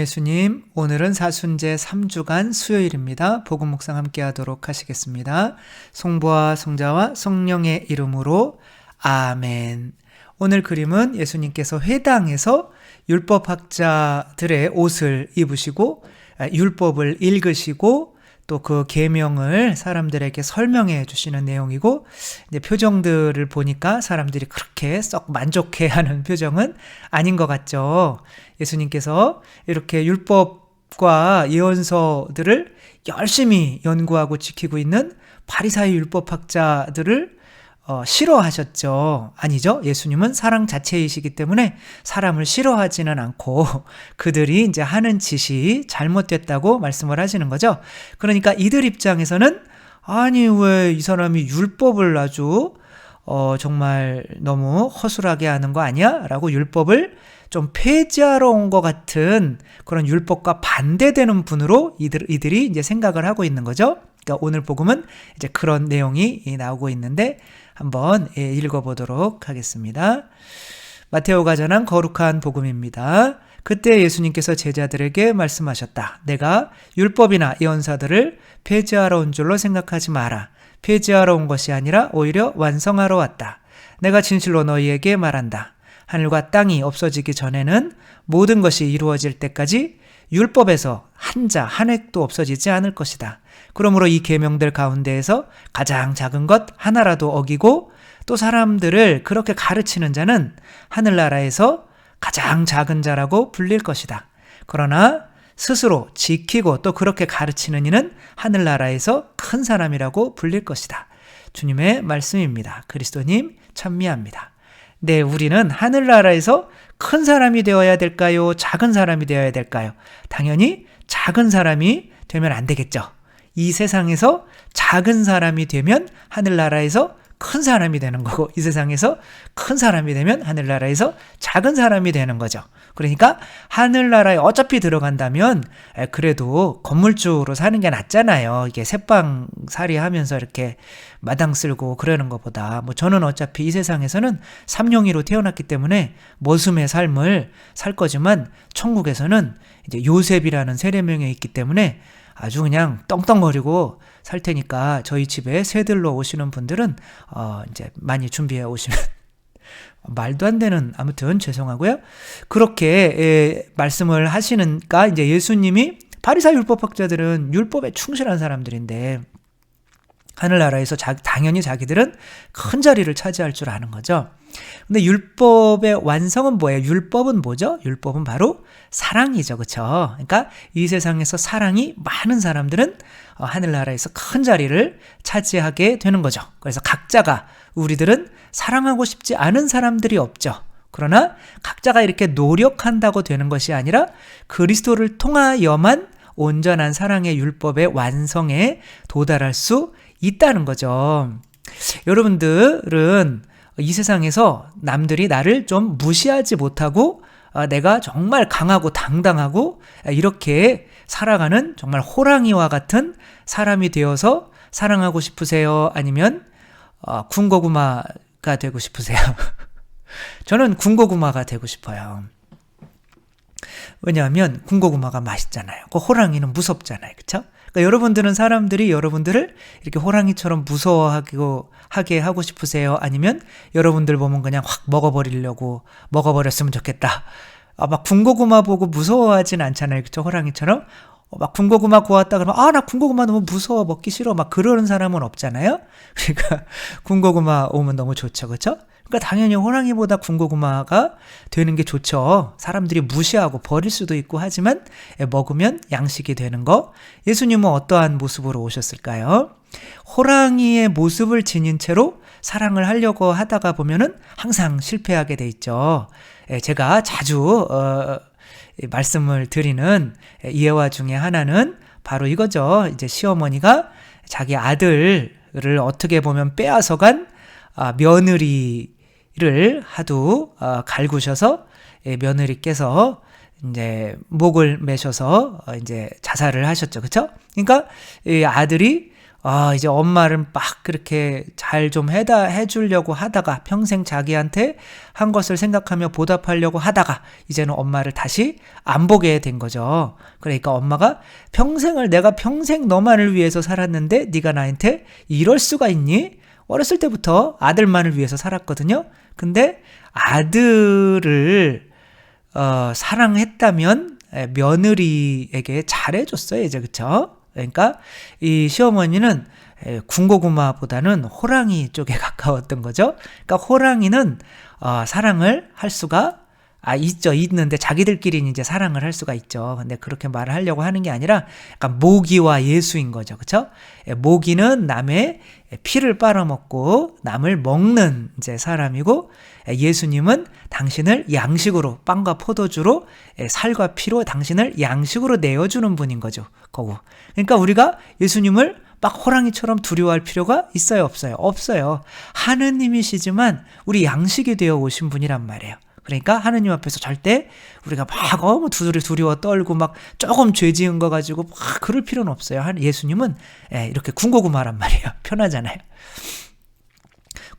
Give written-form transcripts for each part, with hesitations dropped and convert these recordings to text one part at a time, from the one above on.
예수님, 오늘은 사순제 3주간 수요일입니다. 복음 묵상 함께 하도록 하시겠습니다. 성부와 성자와 성령의 이름으로 아멘. 오늘 그림은 예수님께서 회당에서 율법학자들의 옷을 입으시고 율법을 읽으시고 또 그 계명을 사람들에게 설명해 주시는 내용이고, 이제 표정들을 보니까 사람들이 그렇게 썩 만족해하는 표정은 아닌 것 같죠. 예수님께서 이렇게 율법과 예언서들을 열심히 연구하고 지키고 있는 바리사이 율법학자들을 싫어하셨죠. 아니죠. 예수님은 사랑 자체이시기 때문에 사람을 싫어하지는 않고 그들이 이제 하는 짓이 잘못됐다고 말씀을 하시는 거죠. 그러니까 이들 입장에서는 아니 왜 이 사람이 율법을 아주 정말 너무 허술하게 하는 거 아니야? 라고 율법을 좀 폐지하러 온 것 같은 그런 율법과 반대되는 분으로 이들이 이제 생각을 하고 있는 거죠. 그러니까 오늘 복음은 이제 그런 내용이 나오고 있는데 한번 읽어보도록 하겠습니다. 마테오가 전한 거룩한 복음입니다. 그때 예수님께서 제자들에게 말씀하셨다. 내가 율법이나 예언사들을 폐지하러 온 줄로 생각하지 마라. 폐지하러 온 것이 아니라 오히려 완성하러 왔다. 내가 진실로 너희에게 말한다. 하늘과 땅이 없어지기 전에는 모든 것이 이루어질 때까지 율법에서 한 자 한 획도 없어지지 않을 것이다. 그러므로 이 계명들 가운데에서 가장 작은 것 하나라도 어기고 또 사람들을 그렇게 가르치는 자는 하늘나라에서 가장 작은 자라고 불릴 것이다. 그러나 스스로 지키고 또 그렇게 가르치는 이는 하늘나라에서 큰 사람이라고 불릴 것이다. 주님의 말씀입니다. 그리스도님 찬미합니다. 네, 우리는 하늘나라에서 큰 사람이 되어야 될까요? 작은 사람이 되어야 될까요? 당연히 작은 사람이 되면 안 되겠죠. 이 세상에서 작은 사람이 되면 하늘나라에서 큰 사람이 되는 거고, 이 세상에서 큰 사람이 되면 하늘나라에서 작은 사람이 되는 거죠. 그러니까 하늘나라에 어차피 들어간다면 그래도 건물주로 사는 게 낫잖아요. 이게 새빵살이 하면서 이렇게 마당 쓸고 그러는 것보다. 저는 어차피 이 세상에서는 삼룡이로 태어났기 때문에 머슴의 삶을 살 거지만 천국에서는 이제 요셉이라는 세례명에 있기 때문에 아주 그냥 떵떵거리고 살 테니까 저희 집에 새들로 오시는 분들은 이제 많이 준비해 오시면 말도 안 되는, 아무튼 죄송하고요. 그렇게 말씀을 하시니까 이제 예수님이 바리사이 율법학자들은 율법에 충실한 사람들인데 하늘나라에서 당연히 자기들은 큰 자리를 차지할 줄 아는 거죠. 근데 율법의 완성은 뭐예요? 율법은 뭐죠? 율법은 바로 사랑이죠. 그렇죠? 그러니까 이 세상에서 사랑이 많은 사람들은 하늘나라에서 큰 자리를 차지하게 되는 거죠. 그래서 각자가, 우리들은 사랑하고 싶지 않은 사람들이 없죠. 그러나 각자가 이렇게 노력한다고 되는 것이 아니라 그리스도를 통하여만 온전한 사랑의 율법의 완성에 도달할 수 있다는 거죠. 여러분들은 이 세상에서 남들이 나를 좀 무시하지 못하고 내가 정말 강하고 당당하고 이렇게 살아가는 정말 호랑이와 같은 사람이 되어서 사랑하고 싶으세요? 아니면 군고구마가 되고 싶으세요? 저는 군고구마가 되고 싶어요. 왜냐하면 군고구마가 맛있잖아요. 그 호랑이는 무섭잖아요. 그렇죠? 그러니까 여러분들은 사람들이 여러분들을 이렇게 호랑이처럼 무서워하게 하고 싶으세요? 아니면 여러분들 보면 그냥 확 먹어버렸으면 좋겠다. 막 군고구마 보고 무서워하진 않잖아요. 그쵸? 호랑이처럼. 막 군고구마 구웠다 그러면 나 군고구마 너무 무서워, 먹기 싫어, 막 그러는 사람은 없잖아요. 그러니까 군고구마 오면 너무 좋죠. 그쵸? 그러니까 당연히 호랑이보다 군고구마가 되는 게 좋죠. 사람들이 무시하고 버릴 수도 있고 하지만 먹으면 양식이 되는 거. 예수님은 어떠한 모습으로 오셨을까요? 호랑이의 모습을 지닌 채로 사랑을 하려고 하다가 보면은 항상 실패하게 돼 있죠. 제가 자주 말씀을 드리는 예화 중에 하나는 바로 이거죠. 이제 시어머니가 자기 아들을 어떻게 보면 빼앗아간 며느리를 하도 갈구셔서 며느리께서 이제 목을 매셔서 이제 자살을 하셨죠. 그렇죠? 그러니까 이 아들이 이제 엄마를 막 그렇게 잘 좀 해주려고 하다가 평생 자기한테 한 것을 생각하며 보답하려고 하다가 이제는 엄마를 다시 안 보게 된 거죠. 그러니까 엄마가 내가 평생 너만을 위해서 살았는데 네가 나한테 이럴 수가 있니? 어렸을 때부터 아들만을 위해서 살았거든요. 근데 아들을 사랑했다면 며느리에게 잘해줬어요, 이제. 그쵸? 그러니까 이 시어머니는 군고구마보다는 호랑이 쪽에 가까웠던 거죠. 그러니까 호랑이는 사랑을 할 수가 있는데 자기들끼리는 이제 사랑을 할 수가 있죠. 근데 그렇게 말을 하려고 하는 게 아니라 약간 모기와 예수인 거죠. 그쵸? 모기는 남의 피를 빨아먹고 남을 먹는 이제 사람이고, 예수님은 당신을 양식으로, 빵과 포도주로, 살과 피로 당신을 양식으로 내어주는 분인 거죠. 그러니까 우리가 예수님을 막 호랑이처럼 두려워할 필요가 있어요, 없어요? 없어요. 하느님이시지만 우리 양식이 되어 오신 분이란 말이에요. 그러니까 하느님 앞에서 절대 우리가 막 너무 두려워 떨고 막 조금 죄 지은 거 가지고 막 그럴 필요는 없어요. 예수님은 이렇게 군고구마란 말이에요. 편하잖아요.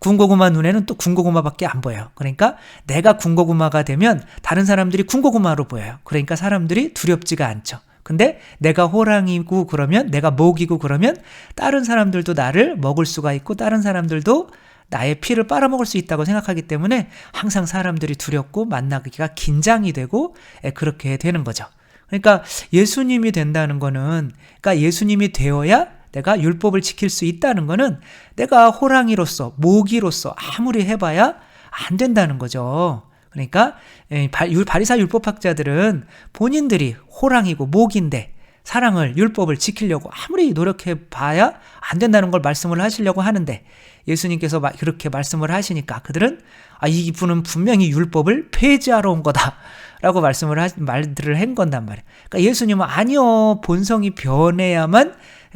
군고구마 눈에는 또 군고구마밖에 안 보여요. 그러니까 내가 군고구마가 되면 다른 사람들이 군고구마로 보여요. 그러니까 사람들이 두렵지가 않죠. 근데 내가 호랑이고 그러면, 내가 모기고 그러면 다른 사람들도 나를 먹을 수가 있고 다른 사람들도 나의 피를 빨아먹을 수 있다고 생각하기 때문에 항상 사람들이 두렵고 만나기가 긴장이 되고 그렇게 되는 거죠. 그러니까 예수님이 된다는 거는, 그러니까 예수님이 되어야 내가 율법을 지킬 수 있다는 거는 내가 호랑이로서, 모기로서 아무리 해봐야 안 된다는 거죠. 그러니까 바리사 율법학자들은 본인들이 호랑이고 모기인데 사랑을, 율법을 지키려고 아무리 노력해봐야 안 된다는 걸 말씀을 하시려고 하는데, 예수님께서 그렇게 말씀을 하시니까 그들은 이분은 분명히 율법을 폐지하러 온 거다 라고 말들을 한 건단 말이에요. 그러니까 예수님은 아니요, 본성이 변해야만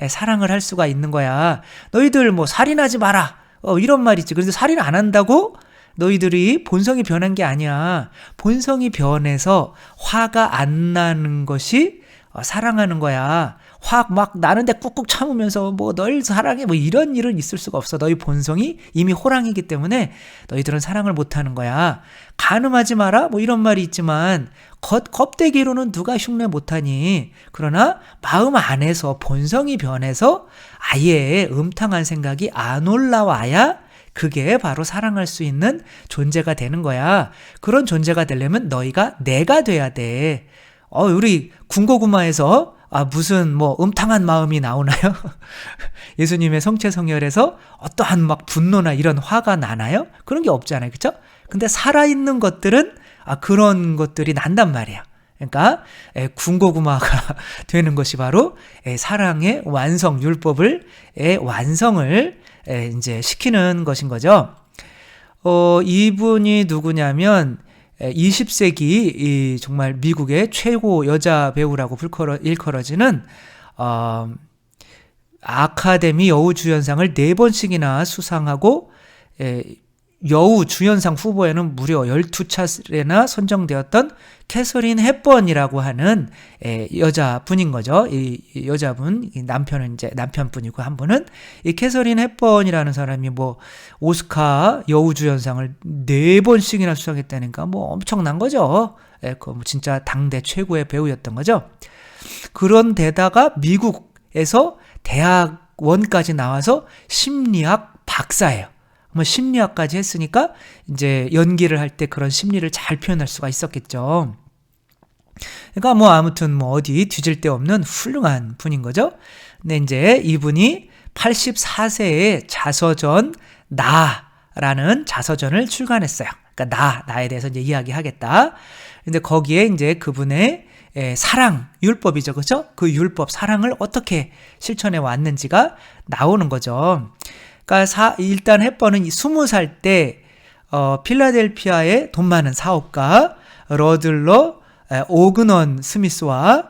사랑을 할 수가 있는 거야. 너희들 살인하지 마라 이런 말이지. 그런데 살인 안 한다고 너희들이 본성이 변한 게 아니야. 본성이 변해서 화가 안 나는 것이 사랑하는 거야. 화 막 나는데 꾹꾹 참으면서 널 사랑해 이런 일은 있을 수가 없어. 너희 본성이 이미 호랑이기 때문에 너희들은 사랑을 못하는 거야. 간음하지 마라 이런 말이 있지만 껍데기로는 누가 흉내 못하니. 그러나 마음 안에서 본성이 변해서 아예 음탕한 생각이 안 올라와야 그게 바로 사랑할 수 있는 존재가 되는 거야. 그런 존재가 되려면 너희가 내가 돼야 돼. 우리 군고구마에서 무슨 음탕한 마음이 나오나요? 예수님의 성체성혈에서 어떠한 막 분노나 이런 화가 나나요? 그런 게 없잖아요. 그렇죠? 근데 살아있는 것들은 그런 것들이 난단 말이에요. 그러니까 군고구마가 되는 것이 바로 사랑의 완성, 율법을 완성을 이제 시키는 것인 거죠. 이분이 누구냐면 20세기 정말 미국의 최고 여자 배우라고 일컬어지는 아카데미 여우주연상을 4번씩이나 수상하고 여우주연상 후보에는 무려 12차례나 선정되었던 캐서린 헵번이라고 하는 여자분인 거죠. 이 여자분, 남편은 이제 남편분이고, 한 분은 이 캐서린 헵번이라는 사람이 오스카 여우주연상을 4번씩이나 수상했다니까 엄청난 거죠. 진짜 당대 최고의 배우였던 거죠. 그런데다가 미국에서 대학원까지 나와서 심리학 박사예요. 심리학까지 했으니까 이제 연기를 할 때 그런 심리를 잘 표현할 수가 있었겠죠. 그러니까 아무튼 어디 뒤질 데 없는 훌륭한 분인 거죠. 근데 이제 이분이 84세에 자서전 나라는 자서전을 출간했어요. 그러니까 나에 대해서 이제 이야기하겠다. 근데 거기에 이제 그분의 사랑, 율법이죠. 그렇죠? 그 율법, 사랑을 어떻게 실천해 왔는지가 나오는 거죠. 그러니까 일단 헵번은 20살 때 필라델피아의 돈 많은 사업가 러들러 오그넌 스미스와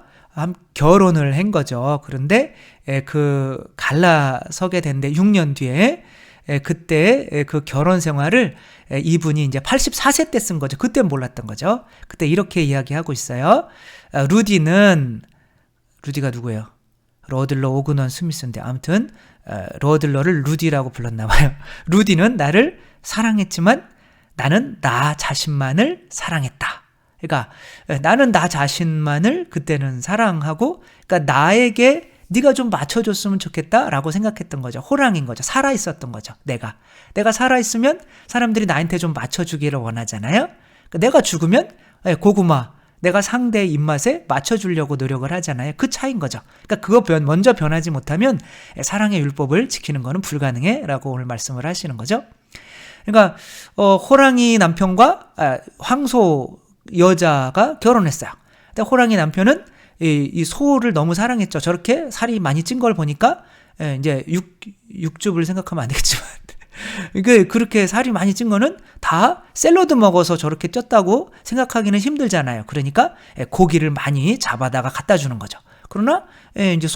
결혼을 한 거죠. 그런데 갈라서게 된데 6년 뒤에 그때 그 결혼 생활을 이분이 이제 84세 때 쓴 거죠. 그때 몰랐던 거죠. 그때 이렇게 이야기하고 있어요. 루디가 누구예요? 러들러 오그넌 스미스인데 아무튼 러들러를 루디라고 불렀나 봐요. 루디는 나를 사랑했지만 나는 나 자신만을 사랑했다. 그러니까 나는 나 자신만을 그때는 사랑하고, 그러니까 나에게 네가 좀 맞춰줬으면 좋겠다라고 생각했던 거죠. 호랑이인 거죠. 살아있었던 거죠. 내가 살아있으면 사람들이 나한테 좀 맞춰주기를 원하잖아요. 그러니까 내가 죽으면 고구마, 내가 상대의 입맛에 맞춰주려고 노력을 하잖아요. 그 차이인 거죠. 그러니까 그거 먼저 변하지 못하면 사랑의 율법을 지키는 거는 불가능해 라고 오늘 말씀을 하시는 거죠. 그러니까 호랑이 남편과 황소 여자가 결혼했어요. 근데 호랑이 남편은 이 소를 너무 사랑했죠. 저렇게 살이 많이 찐 걸 보니까 이제 육즙을 생각하면 안 되겠지만 그렇게 살이 많이 찐 거는 다 샐러드 먹어서 저렇게 쪘다고 생각하기는 힘들잖아요. 그러니까 고기를 많이 잡아다가 갖다 주는 거죠. 그러나 이제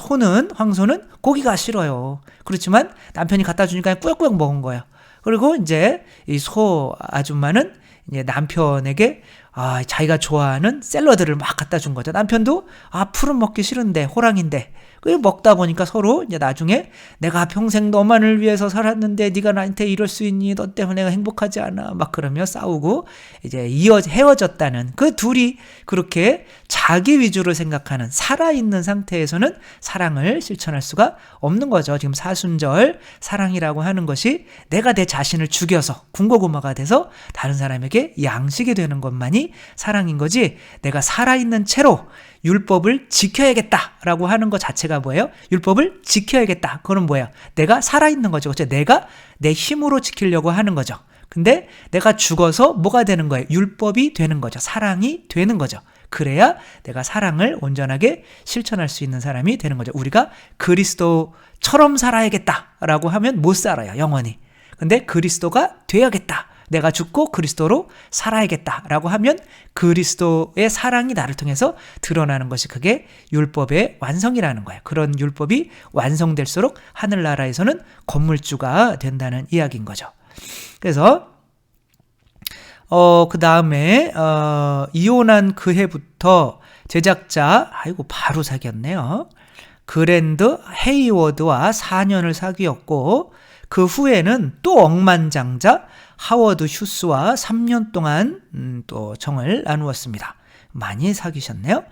황소는 고기가 싫어요. 그렇지만 남편이 갖다 주니까 꾸역꾸역 먹은 거예요. 그리고 이제 이 소 아줌마는 이제 남편에게 자기가 좋아하는 샐러드를 막 갖다 준 거죠. 남편도 풀은 먹기 싫은데 호랑인데 먹다 보니까 서로 이제 나중에 내가 평생 너만을 위해서 살았는데 네가 나한테 이럴 수 있니? 너 때문에 내가 행복하지 않아? 막 그러며 싸우고 이제 헤어졌다는, 그 둘이 그렇게 자기 위주로 생각하는 살아있는 상태에서는 사랑을 실천할 수가 없는 거죠. 지금 사순절 사랑이라고 하는 것이 내가 내 자신을 죽여서 군고구마가 돼서 다른 사람에게 양식이 되는 것만이 사랑인 거지, 내가 살아있는 채로 율법을 지켜야겠다라고 하는 것 자체가 뭐예요? 율법을 지켜야겠다. 그건 뭐예요? 내가 살아있는 거죠. 그렇죠? 내가 내 힘으로 지키려고 하는 거죠. 근데 내가 죽어서 뭐가 되는 거예요? 율법이 되는 거죠. 사랑이 되는 거죠. 그래야 내가 사랑을 온전하게 실천할 수 있는 사람이 되는 거죠. 우리가 그리스도처럼 살아야겠다라고 하면 못 살아요. 영원히. 근데 그리스도가 돼야겠다. 내가 죽고 그리스도로 살아야겠다라고 하면 그리스도의 사랑이 나를 통해서 드러나는 것이 그게 율법의 완성이라는 거예요. 그런 율법이 완성될수록 하늘나라에서는 건물주가 된다는 이야기인 거죠. 그래서 그 다음에 이혼한 그 해부터 제작자 바로 사귀었네요. 그랜드 헤이워드와 4년을 사귀었고 그 후에는 또 억만장자 하워드 휴스와 3년 동안 또 정을 나누었습니다. 많이 사귀셨네요.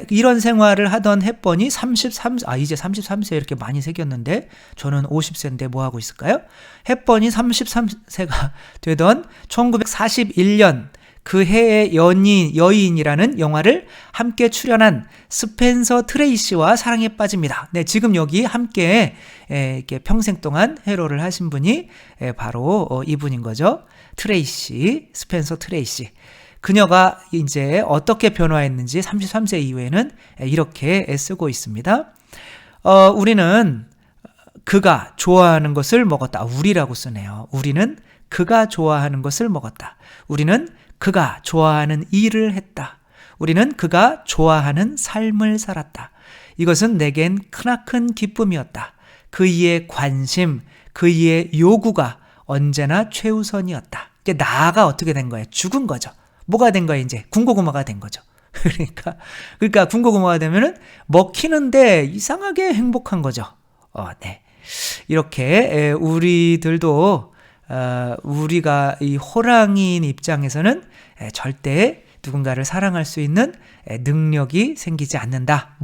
이런 생활을 하던 헵번이 이제 33세 이렇게 많이 새겼는데 저는 50세인데 뭐 하고 있을까요? 헵번이 33세가 되던 1941년 그 해의 여인이라는 영화를 함께 출연한 스펜서 트레이시와 사랑에 빠집니다. 네, 지금 여기 함께 이렇게 평생 동안 회로를 하신 분이 바로 이분인 거죠. 스펜서 트레이시. 그녀가 이제 어떻게 변화했는지 33세 이후에는 이렇게 쓰고 있습니다. 우리는 그가 좋아하는 것을 먹었다. 우리라고 쓰네요. 우리는 그가 좋아하는 것을 먹었다. 우리는 그가 좋아하는 일을 했다. 우리는 그가 좋아하는 삶을 살았다. 이것은 내겐 크나큰 기쁨이었다. 그이의 관심, 그이의 요구가 언제나 최우선이었다. 이게 나가 어떻게 된 거예요? 죽은 거죠. 뭐가 된 거예요? 이제 군고구마가 된 거죠. 그러니까 군고구마가 되면은 먹히는데 이상하게 행복한 거죠. 네. 이렇게 우리들도 우리가 이 호랑이인 입장에서는 절대 누군가를 사랑할 수 있는 능력이 생기지 않는다.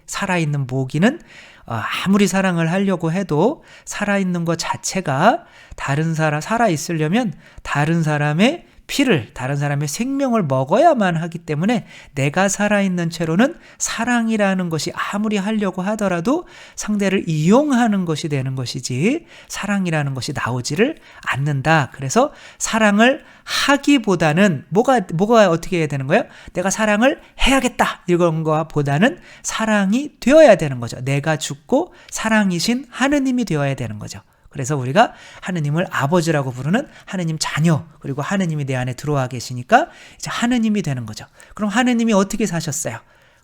살아있는 모기는 아무리 사랑을 하려고 해도 살아있는 것 자체가 살아있으려면 다른 사람의 피를, 다른 사람의 생명을 먹어야만 하기 때문에 내가 살아있는 채로는 사랑이라는 것이 아무리 하려고 하더라도 상대를 이용하는 것이 되는 것이지 사랑이라는 것이 나오지를 않는다. 그래서 사랑을 하기보다는 뭐가 어떻게 해야 되는 거예요? 내가 사랑을 해야겠다 이런 거보다는 사랑이 되어야 되는 거죠. 내가 죽고 사랑이신 하느님이 되어야 되는 거죠. 그래서 우리가 하느님을 아버지라고 부르는 하느님 자녀, 그리고 하느님이 내 안에 들어와 계시니까 이제 하느님이 되는 거죠. 그럼 하느님이 어떻게 사셨어요?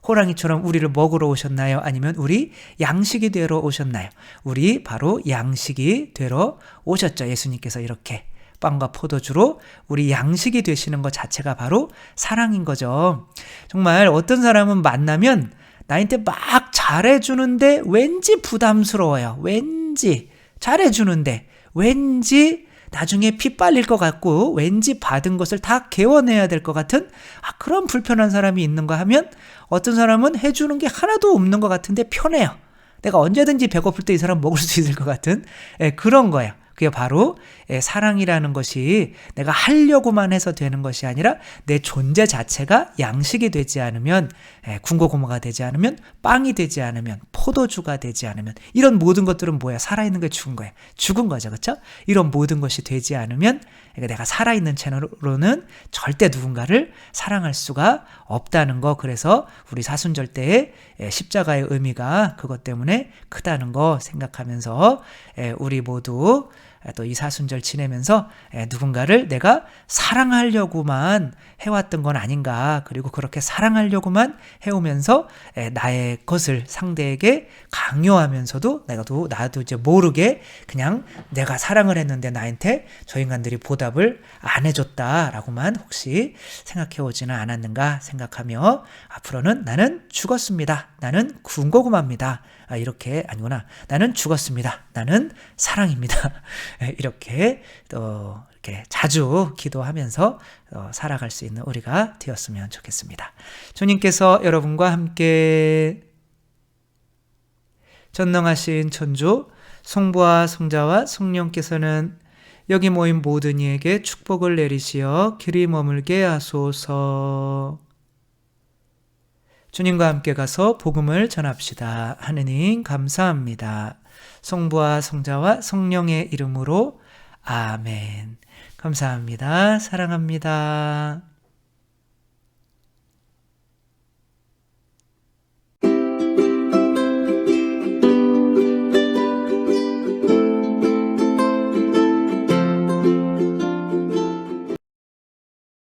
호랑이처럼 우리를 먹으러 오셨나요? 아니면 우리 양식이 되러 오셨나요? 우리 바로 양식이 되러 오셨죠. 예수님께서 이렇게 빵과 포도주로 우리 양식이 되시는 것 자체가 바로 사랑인 거죠. 정말 어떤 사람은 만나면 나한테 막 잘해주는데 왠지 부담스러워요. 왠지 잘해주는데 왠지 나중에 피 빨릴 것 같고 왠지 받은 것을 다 개원해야 될 것 같은 그런 불편한 사람이 있는가 하면 어떤 사람은 해주는 게 하나도 없는 것 같은데 편해요. 내가 언제든지 배고플 때 이 사람 먹을 수 있을 것 같은 그런 거예요. 그게 바로 사랑이라는 것이 내가 하려고만 해서 되는 것이 아니라 내 존재 자체가 양식이 되지 않으면, 군고구마가 되지 않으면, 빵이 되지 않으면, 포도주가 되지 않으면, 이런 모든 것들은 뭐야? 살아있는 게 죽은 거예요. 죽은 거죠. 그렇죠? 이런 모든 것이 되지 않으면 내가 살아있는 채널로는 절대 누군가를 사랑할 수가 없다는 거. 그래서 우리 사순절 때의 십자가의 의미가 그것 때문에 크다는 거 생각하면서 우리 모두 또 이 사순절 지내면서 누군가를 내가 사랑하려고만 해왔던 건 아닌가, 그리고 그렇게 사랑하려고만 해오면서 나의 것을 상대에게 강요하면서도 나도 이제 모르게 그냥 내가 사랑을 했는데 나한테 저 인간들이 보답을 안 해줬다라고만 혹시 생각해 오지는 않았는가 생각하며 앞으로는 나는 죽었습니다. 나는 군고구마입니다. 이렇게 아니구나. 나는 죽었습니다. 나는 사랑입니다. 이렇게 또 이렇게 자주 기도하면서 살아갈 수 있는 우리가 되었으면 좋겠습니다. 주님께서 여러분과 함께 전능하신 천주 성부와 성자와 성령께서는 여기 모인 모든 이에게 축복을 내리시어 길이 머물게 하소서. 주님과 함께 가서 복음을 전합시다. 하느님 감사합니다. 성부와 성자와 성령의 이름으로 아멘. 감사합니다. 사랑합니다.